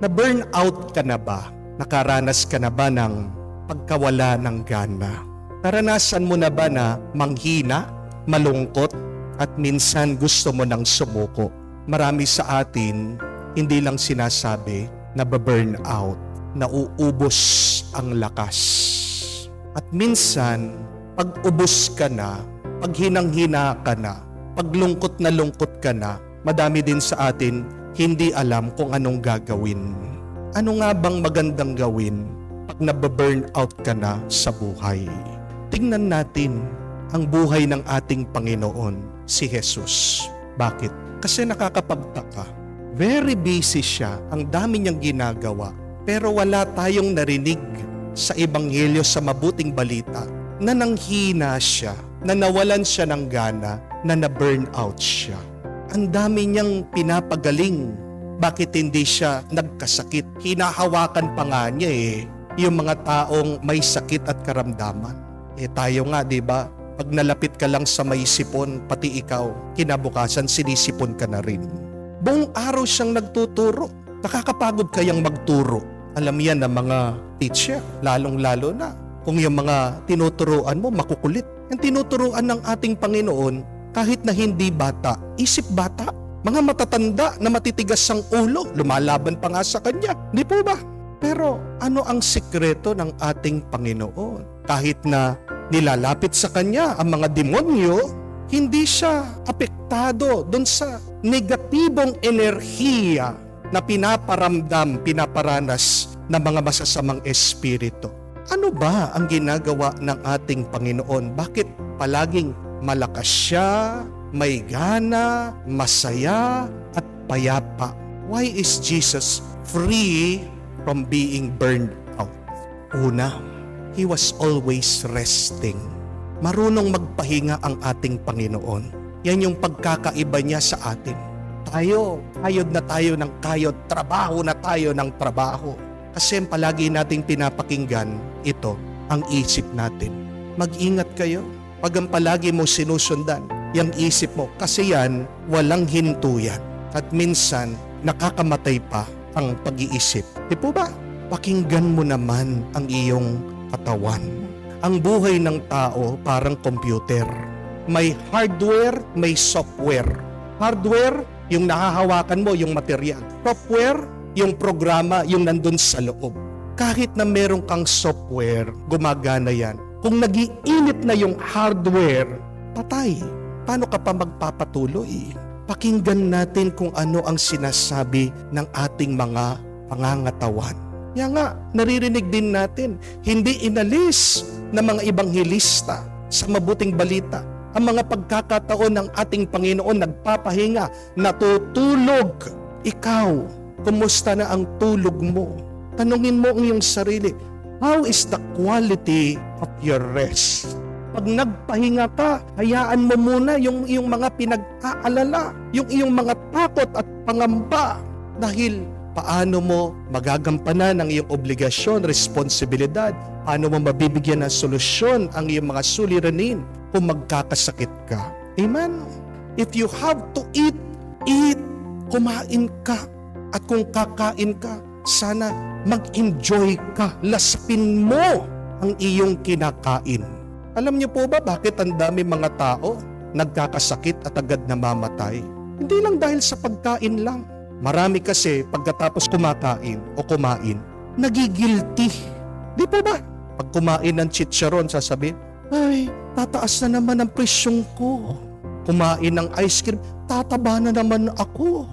Na-burn out ka na ba? Nakaranas ka na ba ng pagkawala ng gana? Naranasan mo na ba na manghina, malungkot, at minsan gusto mo nang sumuko? Marami sa atin, hindi lang sinasabi na burn out, nauubos ang lakas. At minsan, pag ubos ka na, pag hinang-hina ka na, pag lungkot ka na, madami din sa atin hindi alam kung anong gagawin. Ano nga bang magandang gawin pag nababurn out ka na sa buhay? Tingnan natin ang buhay ng ating Panginoon, si Jesus. Bakit? Kasi nakakapagtaka. Very busy siya, ang dami niyang ginagawa, pero wala tayong narinig sa Ebanghelyo sa mabuting balita na nanghina siya, na nawalan siya ng gana, na na-burn out siya. Ang dami niyang pinapagaling. Bakit hindi siya nagkasakit? Hinahawakan pa nga niya yung mga taong may sakit at karamdaman. Tayo nga, di ba? Pag nalapit ka lang sa may sipon, pati ikaw, kinabukasan sinisipon ka na rin. Buong araw siyang nagtuturo. Nakakapagod kayang magturo. Alam yan ng mga teacher, lalong-lalo na kung yung mga tinuturuan mo makukulit. Yung tinuturuan ng ating Panginoon, kahit na hindi bata, isip bata. Mga matatanda na matitigas ang ulo, lumalaban pa nga sa kanya. Di po ba? Pero ano ang sikreto ng ating Panginoon? Kahit na nilalapit sa kanya ang mga demonyo, hindi siya apektado doon sa negatibong enerhiya na pinaparanas ng mga masasamang espiritu. Ano ba ang ginagawa ng ating Panginoon? Bakit palaging malakas siya, may gana, masaya, at payapa? Why is Jesus free from being burned out? Una, He was always resting. Marunong magpahinga ang ating Panginoon. Yan yung pagkakaiba niya sa atin. Kayod na tayo ng kayod, trabaho na tayo ng trabaho. Kasi palagi nating pinapakinggan ito, ang isip natin. Mag-ingat kayo. Pag ang palagi mo sinusundan, yung isip mo, kasi yan, walang hintuyan. At minsan, nakakamatay pa ang pag-iisip. Di po ba? Pakinggan mo naman ang iyong katawan. Ang buhay ng tao parang computer. May hardware, may software. Hardware, yung nahahawakan mo, yung material. Software, yung programa, yung nandun sa loob. Kahit na meron kang software, gumagana yan. Kung nag-iinit na yung hardware, patay. Paano ka pa magpapatuloy? Pakinggan natin kung ano ang sinasabi ng ating mga pangangatawan. Kaya nga, naririnig din natin, hindi inalis ng mga ibanghilista sa mabuting balita ang mga pagkakataon ng ating Panginoon nagpapahinga, natutulog. Ikaw, kumusta na ang tulog mo? Tanungin mo ang iyong sarili, how is the quality of your rest? Pag nagpahinga ka, hayaan mo muna yung iyong mga pinag-aalala, yung iyong mga takot at pangamba. Dahil paano mo magagampanan ang iyong obligasyon, responsibilidad? Paano mo mabibigyan ng solusyon ang iyong mga suliranin kung magkakasakit ka? Amen? If you have to eat, eat. Kumain ka. At kung kakain ka, sana mag-enjoy ka. Laspin mo ang iyong kinakain. Alam niyo po ba bakit ang dami mga tao nagkakasakit at agad namamatay? Hindi lang dahil sa pagkain lang. Marami kasi pagkatapos kumakain o kumain, nagigilty. Di po ba? Pag kumain ng chicharon, sasabihin, ay, tataas na naman ang presyong ko. Kumain ng ice cream, tataba na naman ako.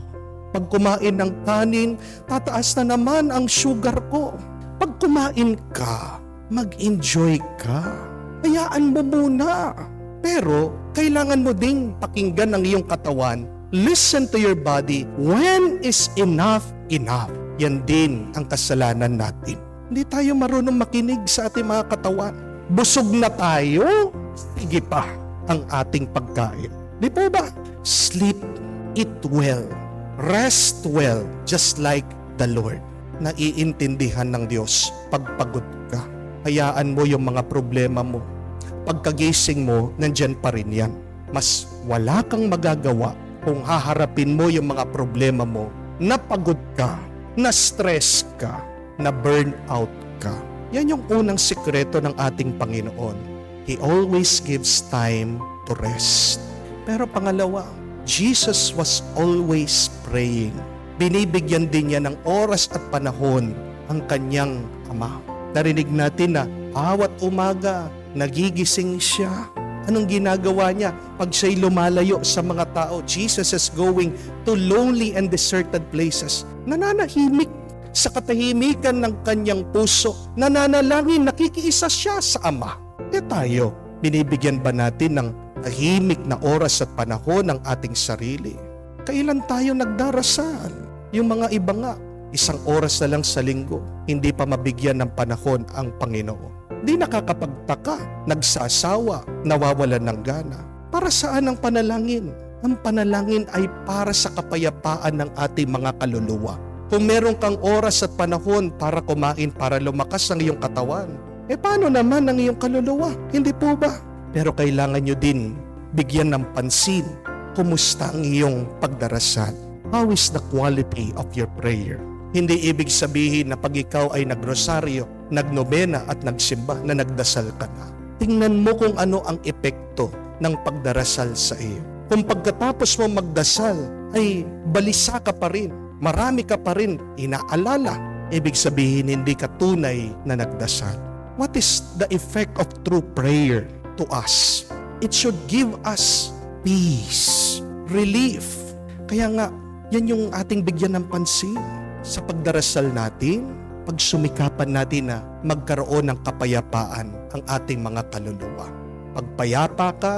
Pag kumain ng kanin, tataas na naman ang sugar ko. Pag kumain ka, mag-enjoy ka. Hayaan mo muna. Pero, kailangan mo ding pakinggan ang iyong katawan. Listen to your body. When is enough enough? Yan din ang kasalanan natin. Hindi tayo marunong makinig sa ating mga katawan. Busog na tayo, sige pa ang ating pagkain. Di po ba? Sleep, eat well, rest well, just like the Lord. Naiintindihan ng Diyos pagpagod ka. Hayaan mo yung mga problema mo. Pagkagising mo, nandyan pa rin yan. Mas wala kang magagawa kung haharapin mo yung mga problema mo, napagod ka, na-stress ka, na-burn out ka. Yan yung unang sikreto ng ating Panginoon. He always gives time to rest. Pero pangalawa, Jesus was always praying. Binibigyan din niya ng oras at panahon ang kanyang Ama. Narinig natin na bawat umaga, nagigising siya. Anong ginagawa niya? Pag siya'y lumalayo sa mga tao, Jesus is going to lonely and deserted places. Nananahimik sa katahimikan ng kanyang puso. Nananalangin, nakikiisa siya sa Ama. Tayo, binibigyan ba natin ng tahimik na oras at panahon ng ating sarili? Kailan tayo nagdarasal? Yung mga iba nga, 1 oras na lang sa linggo, hindi pa mabigyan ng panahon ang Panginoon. Di nakakapagtaka, nagsasawa, nawawalan ng gana. Para saan ang panalangin? Ang panalangin ay para sa kapayapaan ng ating mga kaluluwa. Kung meron kang oras at panahon para kumain, para lumakas ang iyong katawan, paano naman ang iyong kaluluwa? Hindi po ba? Pero kailangan nyo din bigyan ng pansin, kumusta ang iyong pagdarasal? How is the quality of your prayer? Hindi ibig sabihin na pag ikaw ay nagrosaryo, nagnobena at nagsimba na nagdasal ka na. Tingnan mo kung ano ang epekto ng pagdarasal sa iyo. Kung pagkatapos mo magdasal ay balisa ka pa rin, marami ka pa rin inaalala, ibig sabihin hindi ka tunay na nagdasal. What is the effect of true prayer to us? It should give us peace, relief. Kaya nga, yan yung ating bigyan ng pansin sa pagdarasal natin, pagsumikapan natin na magkaroon ng kapayapaan ang ating mga kaluluwa. Pagpayapa ka,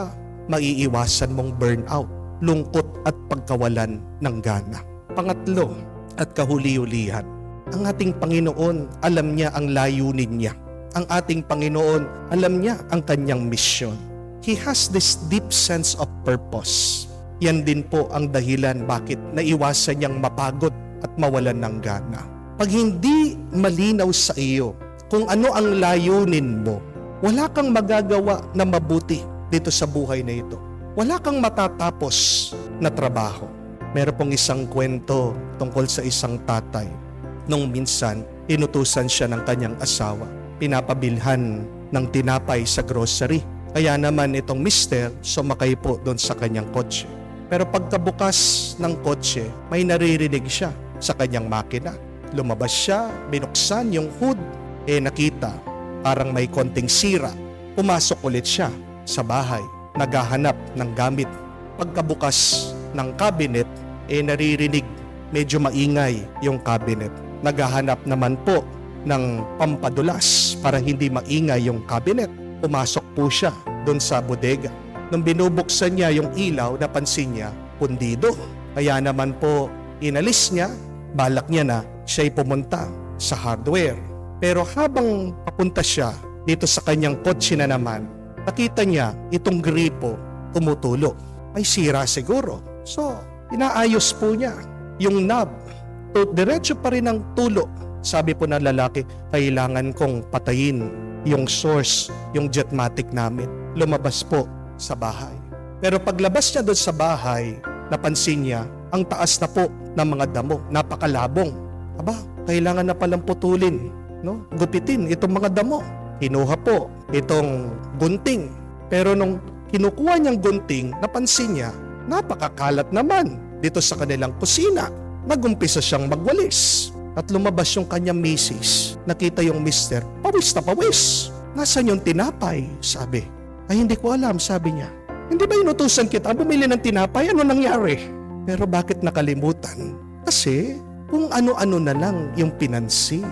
maiiwasan mong burnout, lungkot at pagkawalan ng gana. Pangatlo at kahuli-hulihan, ang ating Panginoon, alam niya ang layunin niya. Ang ating Panginoon, alam niya ang kanyang misyon. He has this deep sense of purpose. Yan din po ang dahilan bakit naiwasan niyang mapagod at mawalan ng gana. Pag hindi malinaw sa iyo kung ano ang layunin mo, wala kang magagawa na mabuti dito sa buhay na ito. Wala kang matatapos na trabaho. Meron pong isang kwento tungkol sa isang tatay. Nung minsan, inutusan siya ng kanyang asawa. Pinapabilhan ng tinapay sa grocery. Kaya naman itong mister sumakay po doon sa kanyang kotse. Pero pagkabukas ng kotse, may naririnig siya sa kanyang makina. Lumabas siya, binuksan yung hood, nakita parang may konting sira. Pumasok ulit siya sa bahay, naghahanap ng gamit. Pagkabukas ng cabinet, naririnig medyo maingay yung cabinet. Naghahanap naman po ng pampadulas para hindi maingay yung cabinet. Pumasok po siya doon sa bodega. Nung binubuksan niya yung ilaw, napansin niya, pundido. Kaya naman po, inalis niya, balak niya na siya'y pumunta sa hardware. Pero habang papunta siya dito sa kanyang kotse na naman, nakita niya itong gripo tumutulo. May sira siguro. So, inaayos po niya yung knob. Diretso pa rin ang tulo. Sabi po ng lalaki, kailangan kong patayin yung source, yung jetmatic namin. Lumabas po sa bahay. Pero paglabas niya doon sa bahay, napansin niya ang taas na po ng mga damo, napakalabong. Aba, kailangan na palang putulin, no? Gupitin itong mga damo. Kinuha po itong gunting. Pero nung kinukuha niyang gunting, napansin niya, napakakalat naman dito sa kanilang kusina. Nagumpisa siyang magwalis. At lumabas yung kanyang misis. Nakita yung mister, pawis na pawis. Nasaan yung tinapay? Sabi. Ay, hindi ko alam, sabi niya. Hindi ba inutusan kita bumili ng tinapay? Ano nangyari? Pero bakit nakalimutan? Kasi kung ano-ano na lang yung pinansin.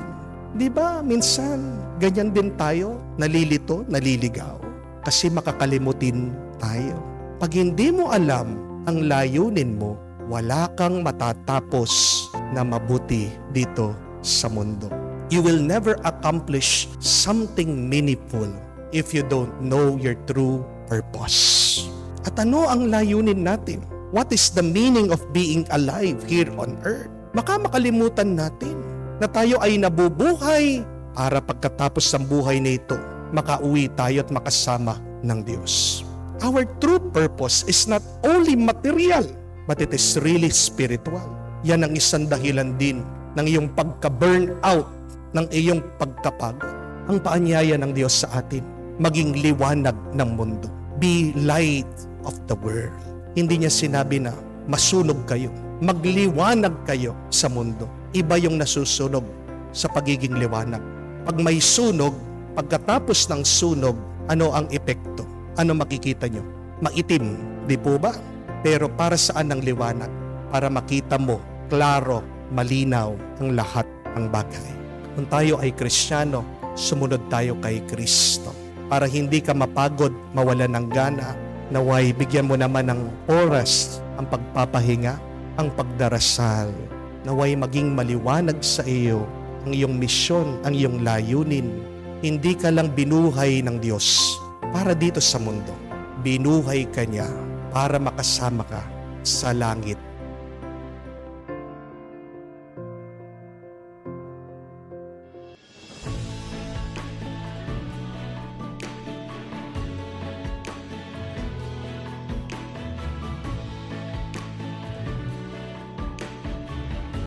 Di ba minsan ganyan din tayo, nalilito, naliligaw. Kasi makakalimutin tayo. Pag hindi mo alam ang layunin mo, wala kang matatapos na mabuti dito sa mundo. You will never accomplish something meaningful if you don't know your true purpose. At ano ang layunin natin? What is the meaning of being alive here on earth? Baka makalimutan natin na tayo ay nabubuhay para pagkatapos ng buhay na ito, makauwi tayo at makasama ng Diyos. Our true purpose is not only material, but it is really spiritual. Yan ang isang dahilan din ng iyong pagka-burn out, ng iyong pagkapagod. Ang paanyaya ng Diyos sa atin, maging liwanag ng mundo. Be light of the world. Hindi niya sinabi na masunog kayo. Magliwanag kayo sa mundo. Iba yung nasusunog sa pagiging liwanag. Pag may sunog, pagkatapos ng sunog, ano ang epekto? Ano makikita nyo? Maitim, di po ba? Pero para saan ang liwanag? Para makita mo, klaro, malinaw ang lahat ng bagay. Kung tayo ay Kristiyano, sumunod tayo kay Kristo. Para hindi ka mapagod, mawalan ng gana, naway bigyan mo naman ng oras ang pagpapahinga, ang pagdarasal. Naway maging maliwanag sa iyo ang iyong misyon, ang iyong layunin. Hindi ka lang binuhay ng Diyos para dito sa mundo. Binuhay ka niya para makasama ka sa langit